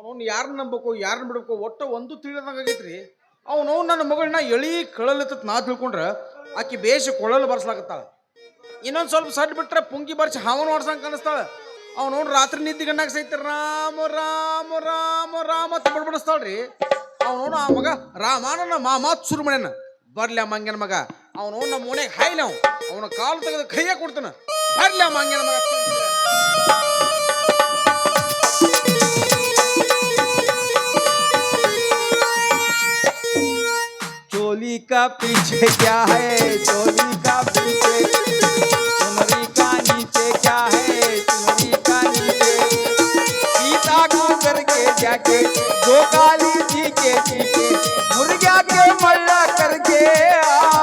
ಅವನು ಯಾರನ್ನ ನಂಬಬೇಕು ಯಾರನ್ನ ಬಿಡ್ಬೇಕು ಒಟ್ಟ ಒಂದು ತಿಳಿದಂಗ ಆಗೈತ್ರಿ. ಅವನು ನನ್ನ ಮಗಳನ್ನ ಎಳಿ ಕಳಲತ್ತ ನಾ ತಿಳ್ಕೊಂಡ್ರ ಆಕಿ ಬೇಷ ಕೊಳಲು ಬರ್ಸ್ಲಾಕತ್ತಾಳ. ಇನ್ನೊಂದು ಸ್ವಲ್ಪ ಸಡ್ ಬಿಟ್ರೆ ಪುಂಗಿ ಬರ್ಸಿ ಹಾವನ್ ಹೊಡ್ಸಂಗ್ ಕಾಣಿಸ್ತಾಳ. ಅವ್ ನೋಡ್ರಿ ರಾತ್ರಿ ನಿದ್ದೆ ಗಣ್ಣಾಗ ಸೈತ ರಾಮ ರಾಮ ರಾಮ ರಾಮ ಅಂತ ಬಡ್ಬಡಿಸ್ತಾಳ್ರಿ. ಅವನು ಆ ಮಗ ರಾಮಾನನ ಮಾತ್ ಶುರು ಮಾಡ್ಯಾನ. ಬರ್ಲಿ ಆ ಮಂಗ್ಯನ ಮಗ ಅವನು ನಮ್ಮ ಮನೆಗೆ ಹಾಯ್ಲಿ ಅವ್ ಅವನ ಕಾಲು ತೆಗೆದು ಕೈಯ ಕೊಡ್ತಾನ. ಬರ್ಲಿ ಆ ಮಂಗ್ಯನ ಮಗ. चोली का पीछे क्या है, चोली का पीछे चुनरी का नीचे क्या है, चुनरी का नीचे सीता को करके जाके गोकाली जी के पीछे मुर्गा के मल्ला करके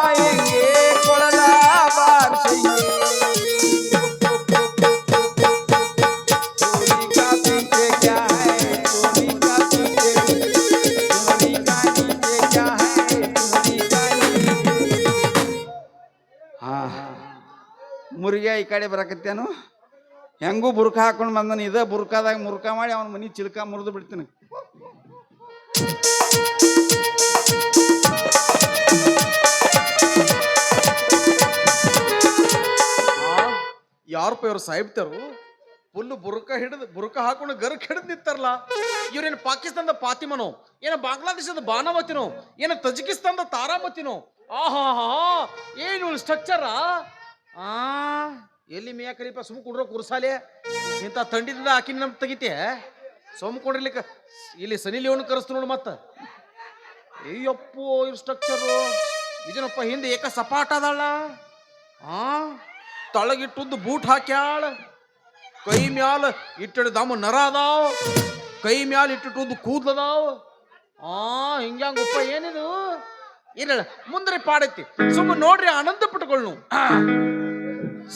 आएंगे कोड़ला बार सही। चोली का पीछे क्या है, चोली का पीछे चुनरी का नीचे क्या है। ಮುರುಗ್ಯಾ ಈ ಕಡೆ ಬರಕತ್ತೇನು ಹೆಂಗೂ ಬುರ್ಕ ಹಾಕೊಂಡು ಬಂದನು. ಇದ ಬುರ್ಕಾದಾಗ ಮುರ್ಕ ಮಾಡಿ ಅವನ ಮನಿ ಚಿಲ್ಕ ಮುರಿದು ಬಿಡ್ತೀನಿ. ಯಾರಪ್ಪ ಇವ್ರು ಸಾಹಿಬ್ತರು ಫುಲ್ ಬುರ್ಕ ಹಾಕೊಂಡು ಗರ್ಕ್ ಹಿಡಿದು ನಿಂತಾರಲ್ಲ. ಇವ್ರೇನು ಪಾಕಿಸ್ತಾನದ ಫಾತಿಮನೋ, ಏನ ಬಾಂಗ್ಲಾದೇಶದ ಬಾನಾವತಿನೋ, ಏನ ತಜಿಕಿಸ್ತಾನದ ತಾರಾಮತಿನೋ? ಆಹಾ ಏನು ಸ್ಟ್ರಕ್ಚರ. ಎಲ್ಲಿ ಮೇಯ ಕಲಿಪ ಸುಮ್ ಕುಡ್ರೋ ಕುರ್ಸಾಲೆ ಇಂಥ ತಂಡಿದಿಂದ ಹಾಕಿನ ನಮ್ ತೆಗಿತೆ ಸುಮ್ ಕೊಂಡಿರ್ಲಿಕ್ಕೆ ಇಲ್ಲಿ ಸನಿ ಲಿಯೋನ್ ಕರೆಸ್ತು ನೋಡು. ಮತ್ತ ಅಯ್ಯಪ್ಪೋ ಇವ್ರ ಸ್ಟ್ರಕ್ಚರು ಇದನ್ನಪ್ಪ ಹಿಂದೆ ಏಕ ಸಪಾಟ ಅದಳ. ತಳಗಿಟ್ಟುದ್ದು ಬೂಟ್ ಹಾಕ್ಯಾಳ. ಕೈ ಮ್ಯಾಲ ಇಟ್ಟಿಡ ದಮ್ಮ ನರ ಅದಾವ. ಕೈ ಮ್ಯಾಲ ಇಟ್ಟಿಟ್ಟುದ್ದು ಕೂದ್ಲದಾವ. ಹಿಂಗ್ಯಾಂಗಪ್ಪ ಏನಿದು ಇಲ್ಲ ಮುಂದ್ರೆ ಪಾಡೈತಿ. ಸುಮ್ಮ ನೋಡ್ರಿ ಆನಂದ ಪಟ್ಕೊಳ್ನು.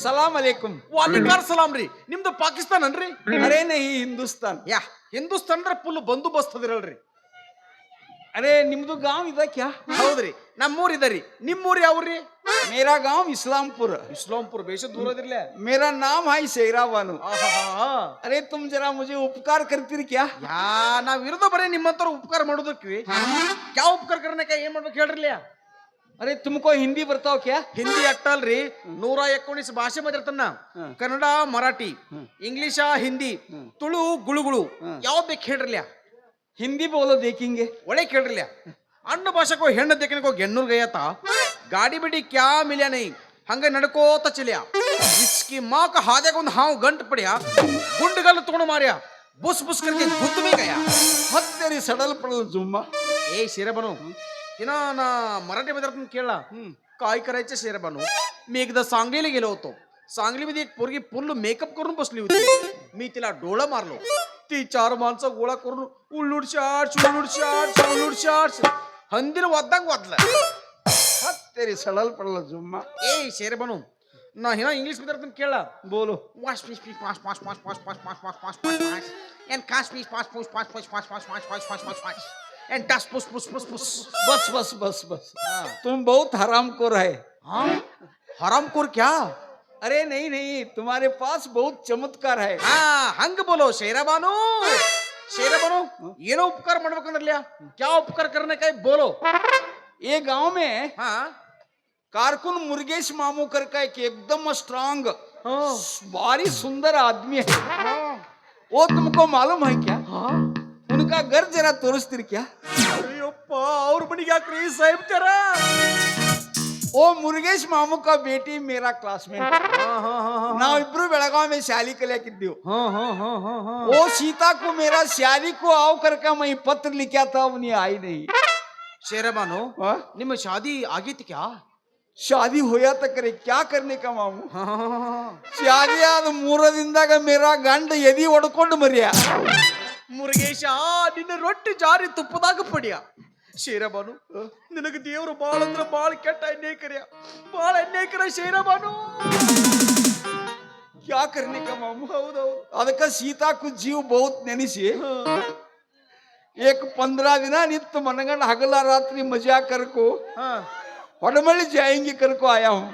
ಸಲಾಮ್ ಅಲೈಕುಂ. ವಾಲಿಕಾರ್ ಸಲಾಮ್ ರೀ. ನಿಮ್ದು ಪಾಕಿಸ್ತಾನ ಅನ್ರಿ? ಅರೇ ನಹಿ ಹಿಂದೂಸ್ತಾನ್. ಯಾ ಹಿಂದೂಸ್ತಾನ್ ಅಂದ್ರೆ ಫುಲ್ ಬಂದೋಬಸ್ತ್ ಅದಿರಲ್ರಿ. ಅರೇ ನಿಮ್ದು ಗಾಂವ್ ಇದ ಕ್ಯಾ? ಹೌದ್ರಿ ನಮ್ಮೂರ್ ಇದರಿ. ನಿಮ್ಮೂರ್ ಯಾವ್ರಿ? ಮೇರಾ ಗಾಂವ್ ಇಸ್ಲಾಂಪುರ. ಇಸ್ಲಾಂಪುರ ಬೇಷ ದೂರ ಅದಿರ್ಲೆ. मेरा नाम है शेरा बानू. अरे तुम जरा मुझे उपकार करती क्या? ಯಾ ನಾವ್ ಇರೋದು ಬರೀ ನಿಮ್ಮಂತರ ಉಪಕಾರ ಮಾಡೋದಕ್ರಿ. ಯಾವ ಉಪಕಾರ ಕರ್ನಕ ಏನ್ ಮಾಡ್ಬೇಕು ಹೇಳ್ರಿ. अरे तुमको हिंदी ಬರ್ತಾವ क्या? ಹಿಂದಿ ಅಟ್ಟಲ್ರಿ 119 ಭಾಷೆ ಮಾತಾಡ್ತಾನ. ಕನ್ನಡ, ಮರಾಠಿ, ಇಂಗ್ಲಿಷ, ಹಿಂದಿ, ತುಳು, ಗುಳುಗುಳು ಯಾವ ಬೇಕು ಹೇಳ್ರಲ್ಯ. हिंदी बोलो देखेंगे. ಒಳ್ಳೆ ಕೇಳ್ರಲ್ಯ. ಅಣ್ಣ ಭಾಷೆಕೋ ಹೆಣ್ಣು ದೇಖನೆಕೋ ಗೆನ್ನೂರ್ ಗಯಾತ ಗಾಡಿ ಬಿಡಿ ಕ್ಯಾ ಮಿಲ್ಯಾ ನೈ ಹಂಗ ನಡ್ಕೋತ ಚಲ್ಯಾ. ಇಸ್ಕಿ ಮಾಕ ಹಾದ್ಯಾಗ ಒಂದು ಹಾವು ಗಂಟು ಪಡ್ಯಾ ಗುಂಡುಗಲ್ಲು ತಗೊಂಡು ಮಾರ್ಯಾ ಬುಸ್ ಬುಸ್ ಕರ್ಕೆ ಗುದ್ದು ಮೇ ಗಯಾ. ಹತ್ತರಿ ಸಡಲ್ ಪಡಲ್ ಜುಮ್ಮ. ए शेरबानू ना ना मराठी मध्ये केळला काय करायचं शेरबानू. मी एकदा सांगलीला गेलो होतो. सांगलीमध्ये एक पोरगी फुल मेकअप करून बसली होती. मी तिला डोळा मारलो. ती 4 माणसं गोळा करून उल्लूड शाट हंदीर वाद्दांग वाजलं. हत्तेरी सडल पडल जुम्मा. ए शेरबानू ना हिना इंग्लिश मध्ये केळला. बोलो. वाश फिश फिश पाच पाच पाच पाच पाच पाच पाच पाच पाच पाच एंड काश फिश पाच पाच पाच पाच पाच पाच पाच पाच पाच पाच पाच एंड टस पुस पुस पुस पुस. बस बस बस बस. तुम बहुत हरामखोर है. हाँ हरामखोर क्या? अरे नहीं नहीं तुम्हारे पास बहुत चमत्कार है. हाँ हंग बोलो शेरबानू. शेरबानू ಏನೋ ಉಪಕಾರ ಮಾಡ್ಬೇಕಂದ್ರಲ್ಲ. क्या उपकार करने का बोलो. ये गांव में हाँ कारकुन मुर्गेश मामू करके एक एकदम स्ट्रांग भारी सुंदर आदमी है. वो तुमको मालूम है क्या? हाँ उनका घर जरा तोरिस्तीर क्या? ಅಯ್ಯಪ್ಪ ಅವ್ರ ಮನೆಗೆ ಯಾಕ್ರಿ ಸಾಹೇಬ್ ತರ? वो मुर्गेश मामू का बेटी मेरा क्लासमेट. नाविब्रू बेळगाव में शाली कलियाकिद्देವು. वो सीता को मेरा शादी को आओ करके मैं पत्र लिखा था उन्हें आई नहीं. शेरबानू ನಿಮ್ಮ ಶಾದಿ ಆಗಿತ್ತು क्या? शादी होया तो करे क्या करने का मामू. शादी आद 3 ದಿನದಾಗ मेरा ಗಂಡ ಎದಿ ಹೊಡ್ಕೊಂಡು ಮರಿಯ. ಮುರುಗೇಶ ನಿನ್ನ ರೊಟ್ಟಿ ಜಾರಿ ತುಪ್ಪದಾಗ ಪಡಿಯ. ಶೇರಬಾನು ನಿನಗೆ ದೇವರು ಬಾಳ ಅಂದ್ರೆ ಬಾಳ ಕೆಟ್ಟ ಅನ್ಯಾಯಕರ್ಯ ಬಾಳ ಅನ್ಯಾಯಕರ ಶೇರಬಾನು. क्या करने का मामू. ಹೌದೌದು ಅದಕ್ಕೆ सीता को जीव बहुत ನೆನೆಸಿ एक 15 दिन नित्य मनगंड हगला रात्रि मजा करको ಹೊಡಮಳ್ಳಿ ಜಾಯಿಂಗಿ ಕರ್ಕೋ ಆಯಾ ಹೂಂ.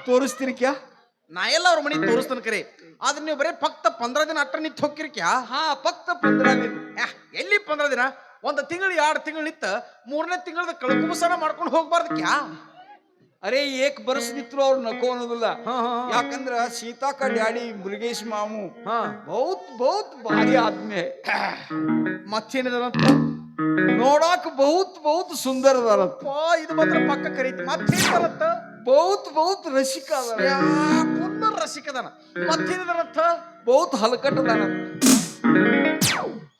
ತೋರಿಸ್ತೀರಿ ಕ್ಯಾ? ನಾ ಎಲ್ಲ ಅವ್ರ ಮನೆಗೆ ತೋರಿಸ್ತಾನೆ ಕರೆ. ಆದ್ರೆ ನೀವು ಬರೀ ಫಕ್ತ 15 ದಿನ ಅಟ್ಟ ನಿಂತು ಹೋಗ್ತಿರಿ ಕ್ಯಾ? ಹಾ ಫಕ್ತ 15 दिन. ದಿನ ಒಂದು ತಿಂಗಳು 2 ತಿಂಗಳು ನಿತ್ತ 3ನೇ ತಿಂಗಳದ ಕಳ್ಕುಬಸನ ಮಾಡ್ಕೊಂಡು ಹೋಗ್ಬಾರ್ದು ಕ್ಯಾ अरे एक बरस नित्रो और नको ಅನ್ನೋದಿಲ್ಲ हाँ, हाँ, हाँ। ಯಾಕಂದ್ರ ಸೀತಾ का ಡ್ಯಾಡಿ ಮುರುಗೇಶ್ ಮಾಮು ಹಾ बहुत बहुत भारी आदमी है ಮತ್ತೇನಿದಾರಂತ ನೋಡಾಕ बहुत बहुत सुंदर ಅದಾರಂತ ಇದು ಮಾತ್ರ ಪಕ್ಕ ಕರೀತಿ ಮತ್ತೇನಿದಾರಂತ बहुत बहुत रसिक ಅದಾರ ಪುನರ್ ರಸಿಕದಾನ ಮತ್ತೇನಿದಾರಂತ बहुत ಹಲಕಟ್ ಅದಾನಂತ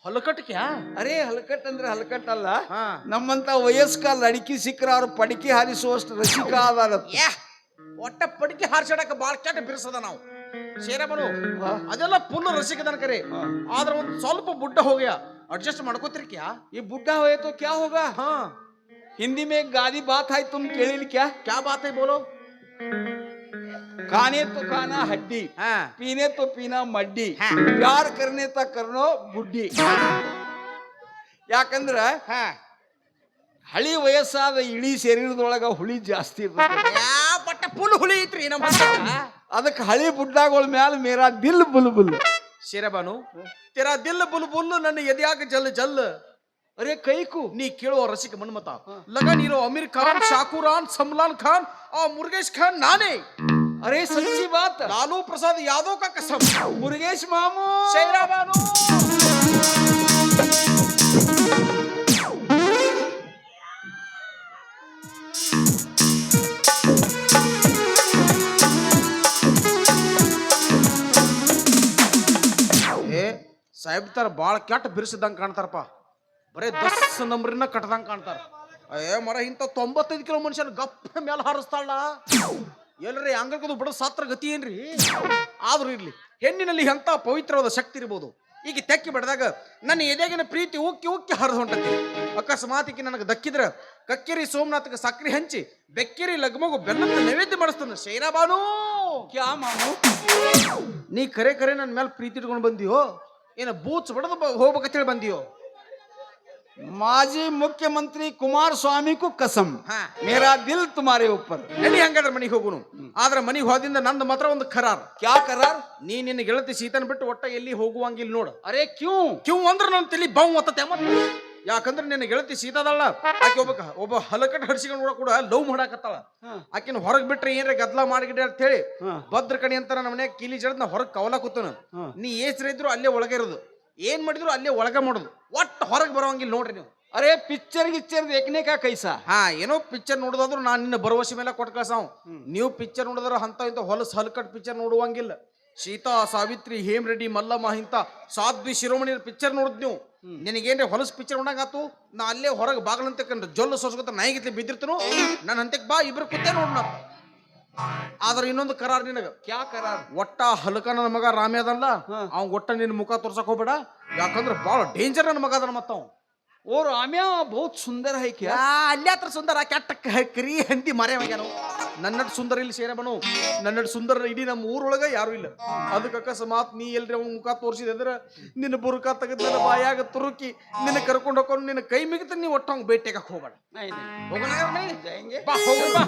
ಹೊಲಕಟ್ ಕ್ಯಾ ಅರೆ ಹಲಕಟ್ ಅಂದ್ರೆ ಹಲಕಟ್ ಅಲ್ಲ ಹಾ ನಮ್ಮಂತ ವಯಸ್ಕ ಲಡಕಿ ಸಿಕ್ಕರ ಅವ್ರ ಪಡಿಕೆ ಹಾರಿಸುವಷ್ಟು ರಸಿಕ ಅದಾರಂತ ಯಾ ಒಟ್ಟ ಪಡಿಕೆ ಹಾರ್ಸಾಡಕ ಬಾಳ್ ಕೆಟ್ಟ ಬಿರ್ಸದ ನಾವು ಶೇರಬನು ಅದೆಲ್ಲ ಫುಲ್ ರಸಿಕದನ ಕರೆ ಆದ್ರ ಒಂದ್ ಸ್ವಲ್ಪ ಬುಡ್ಡ ಹೋಗ್ಯ ಅಡ್ಜಸ್ಟ್ ಮಾಡ್ಕೋತಿರಿ ಕ್ಯಾ ये बुढ़ा हुए तो क्या होगा ಹಾ हिंदी में एक गादी बात है तुम केಳಿल क्या क्या बात है बोलो खाने तो खाना हड्डी हाँ पीने तो पीना मड्डी हाँ। प्यार करने तक करनो ಬುಡ್ಡಿ ಯಾಕಂದ್ರ हाँ ಹಳಿ ವಯಸ್ಸಾದ ಇಳಿ ಶರೀರದೊಳಗ ಹುಳಿ ಜಾಸ್ತಿ ಇರ್ತದೆ ಯಾ ಬಟ್ಟ ಫುಲ್ ಹುಳಿ ಐತ್ರಿ ನಮ್ಮ ಅದಕ್ಕೆ ಹಳಿ ಬುಡ್ಡಾಗಳ ಮ್ಯಾಲ ಮೇರಾ ದಿಲ್ ಬುಲ್ ಬುಲ್ ಶೇರಬಾನು तेरा दिल बुलबुल ನನ್ನ ಎದೆಯಾಗ ಜಲ್ ಜಲ್ ಅರೆ ಕೈಕು ನೀ ಕೇಳುವ ರಸಿಕ ಮನ್ಮತ ಲಗನ್ ಇರೋ ಅಮೀರ್ ಖಾನ್ ಶಾಕುರಾನ್ ಸಮ್ಲಾನ್ ಖಾನ್ ಆ ಮುರುಗೇಶ್ ಖಾನ್ ನಾನೇ ಅರೆ ಸಚ್ಚಿ ಬಾತ್ लालू प्रसाद यादव का कसम ಮುರುಗೇಶ್ ಮಾಮು ಶೇರಬಾನು ಏ ಸಾಹೇಬ್ ತರ ಬಾಳ ಕೆಟ್ಟ ಬಿರ್ಸಿದಂಗ ಕಾಣ್ತಾರಪ್ಪ ಬರೇ 10 ನಂಬರಿನ ಕಟ್ಟದಂಗ ಕಾಣ್ತಾರ ಏ ಮರ ಇಂತ 95 ಕಿಲೋ ಮನುಷ್ಯನ ಗಪ್ಪ ಮೇಲೆ ಹಾರಿಸ್ತಾಳ ಎಲ್ರಿ ಅಂಗಲ್ಕದು ಬಿಡೋ ಸಾತ್ರ ಗತಿ ಏನ್ರಿ ಆದ್ರೂ ಇರ್ಲಿ ಹೆಣ್ಣಿನಲ್ಲಿ ಎಂತ ಪವಿತ್ರವಾದ ಶಕ್ತಿ ಇರ್ಬೋದು ಈಗ ತೆಕ್ಕಿ ಬಡದಾಗ ನನ್ನ ಎದೆಗಿನ ಪ್ರೀತಿ ಉಕ್ಕಿ ಉಕ್ಕಿ ಹರಿದು ಹೊಂಟತಿ ಅಕಸ್ಮಾತಿಗೆ ನನಗೆ ದಕ್ಕಿದ್ರ ಕಕ್ಕೇರಿ ಸೋಮನಾಥಕ್ಕೆ ಸಕ್ರಿ ಹಂಚಿ ಬೆಕ್ಕೇರಿ ಲಗ್ಮಗು ಬೆಲ್ಲದ ನೈವೇದ್ಯ ಮಾಡಿಸ್ತಾನ ಶೈರಾಬಾನು ಕ್ಯಾ ಮಾಮು ನೀ ಕರೆ ಕರೆ ನನ್ನ ಮೇಲೆ ಪ್ರೀತಿ ಇಟ್ಕೊಂಡು ಬಂದಿಯೋ ಏನ ಬೂಚ್ ಬಡದು ಹೋಗ್ಬೇಕಂತೇಳಿ ಬಂದಿಯೋ ಮಾಜಿ ಮುಖ್ಯಮಂತ್ರಿ ಕುಮಾರಸ್ವಾಮಿ ಕು ಕಸಂ ಹಾ ಮೇರಾ ದಿಲ್ ತುಮಾರೆ ऊपर ನಡಿ ಹಂಗಾದ್ರೆ ಮನೆಗೆ ಹೋಗುನು ಆದ್ರೆ ಮನೆಗೆ ಹೋದಿಂದ ನಂದು ಮಾತ್ರ ಒಂದು ಖರಾರ್ क्या करार ನೀ ನಿನ್ನ ಗೆಳತಿ ಸೀತನ್ ಬಿಟ್ಟು ಒಟ್ಟ ಎಲ್ಲಿ ಹೋಗುವಂಗಿಲ್ಲ ನೋಡು अरे क्यों ಕ್ಯೂ ಅಂದ್ರೆ ನನ್ನ ತಲಿ ಬಾವು ಒತ್ತತೆ ಮತ್ತೆ ಯಾಕಂದ್ರೆ ನಿನ್ನ ಗೆಳತಿ ಸೀತಾದಲ್ಲ ಆಕೆ ಒಬ್ಬ ಹಲಕಟ್ ಹಡ್ಸಿಕೊಂಡು ಕೂಡ ಲವ್ ಮಾಡಾಕತ್ತಾಳ ಆಕಿನ ಹೊರಗ್ ಬಿಟ್ರೆ ಏನ್ರ ಗದ್ಲ ಮಾಡಿಗಿಡ ಅಂತ ಹೇಳಿ ಭದ್ರ ಕಣಿ ಅಂತ ನಮ್ಮ ಮನ್ಯಾಗ ಕೀಲಿ ಜಡದ್ ನಾ ಹೊರಗ್ ಕವಲ ಕೂತನ ನೀ ಏಸ್ರ ಇದ್ರು ಅಲ್ಲೇ ಒಳಗೆ ಇರೋದು ಏನ್ ಮಾಡಿದ್ರು ಅಲ್ಲೇ ಒಳಗ ಮಾಡೋದು ಒಟ್ಟು ಹೊರಗೆ ಬರೋಂಗಿಲ್ಲ ನೋಡ್ರಿ ನೀವು अरे पिक्चर गिक्चर देखने का कैसा ಹಾ ಏನೋ ಪಿಕ್ಚರ್ ನೋಡೋದಾದ್ರು ನಾನು ನಿನ್ನ ಭರವಸೆ ಮೇಲೆ ಕೊಟ್ಟು ಕಳ್ಸಾವ್ ನೀವು ಪಿಕ್ಚರ್ ನೋಡಿದ್ರ ಅಂತ ಇಂತ ಹೊಲಸ್ ಹಲ್ಕಟ್ ಪಿಕ್ಚರ್ ನೋಡುವಂಗಿಲ್ಲ ಸೀತಾ ಸಾವಿತ್ರಿ ಹೇಮ್ ರೆಡ್ಡಿ ಮಲ್ಲಮ್ಮ ಇಂತ ಸಾಧ್ವಿ ಶಿರೋಮಣಿ ಪಿಕ್ಚರ್ ನೋಡಿದ್ ನೀವು ನಿನಗೇನ್ರಿ ಹೊಲಸ್ ಪಿಕ್ಚರ್ ನೋಡಂಗಾತು ನಾ ಅಲ್ಲೇ ಹೊರಗೆ ಬಾಗಲಂತ ಕಂಡ್ರೆ ಜೊಲ್ಲು ಸೊಸ್ಕೊತ ನಾಯಿಗಿತ್ಲಿ ಬಿದ್ದಿರ್ತನು ನನ್ನ ಹಂತಕ್ ಬಾ ಇಬ್ರು ಕುತ್ತೇ ನೋಡ್ನ ಆದ್ರೆ ಇನ್ನೊಂದು ಕರಾರ್ ನಿನಗ क्या करार ಒಟ್ಟ ಹಲಕ ನನ್ನ ಮಗ ರಾಮೇ ಅದಲ್ಲ ಅವ್ನ್ ಒಟ್ಟ ನಿನ್ನ ಮುಖ ತೋರ್ಸಕ್ ಹೋಗ್ಬೇಡ ಯಾಕಂದ್ರೆ ಬಾಳ ಡೇಂಜರ್ ನನ್ನ ಮಗ ಅದನ್ನ ಮತ್ತ और आम्या बहुत सुंदर है क्या ಅಲ್ಲಿ ಹತ್ರ ಸುಂದರ ಕೆಟ್ಟ ಕರಿ ಹಂದಿ ಮರೆ ಹೋಗ್ಯಾನು ನನ್ನಡ್ ಸುಂದರ ಇಲ್ಲಿ ಸೇರಬನು ನನ್ನಡ್ ಸುಂದರ ಇಡೀ ನಮ್ಮ ಊರೊಳಗ ಯಾರು ಇಲ್ಲ ಅದಕ್ಕೆ ಅಕಸ್ಮಾತ್ ನೀ ಎಲ್ರಿ ಅವ್ನ ಮುಖ ತೋರಿಸಿದೆ ಅಂದ್ರೆ ನಿನ್ನ ಬುರುಕ ತೆಗೆದು ನನ್ನ ಬಾಯಾಗ ತುರುಕಿ ನಿನ್ನ ಕರ್ಕೊಂಡು ಹೋಗ್ಕೊಂಡು ನಿನ್ನ ಕೈ ಮಿಗಿತ ನೀ ಒಟ್ಟ ಅವ್ನು ಭೇಟಿಯಾಗ ಹೋಗ್ಬೇಡ नहीं नहीं ಹೋಗೋಣ जाएंगे ಬಾ ಹೋಗೋಣ ಬಾ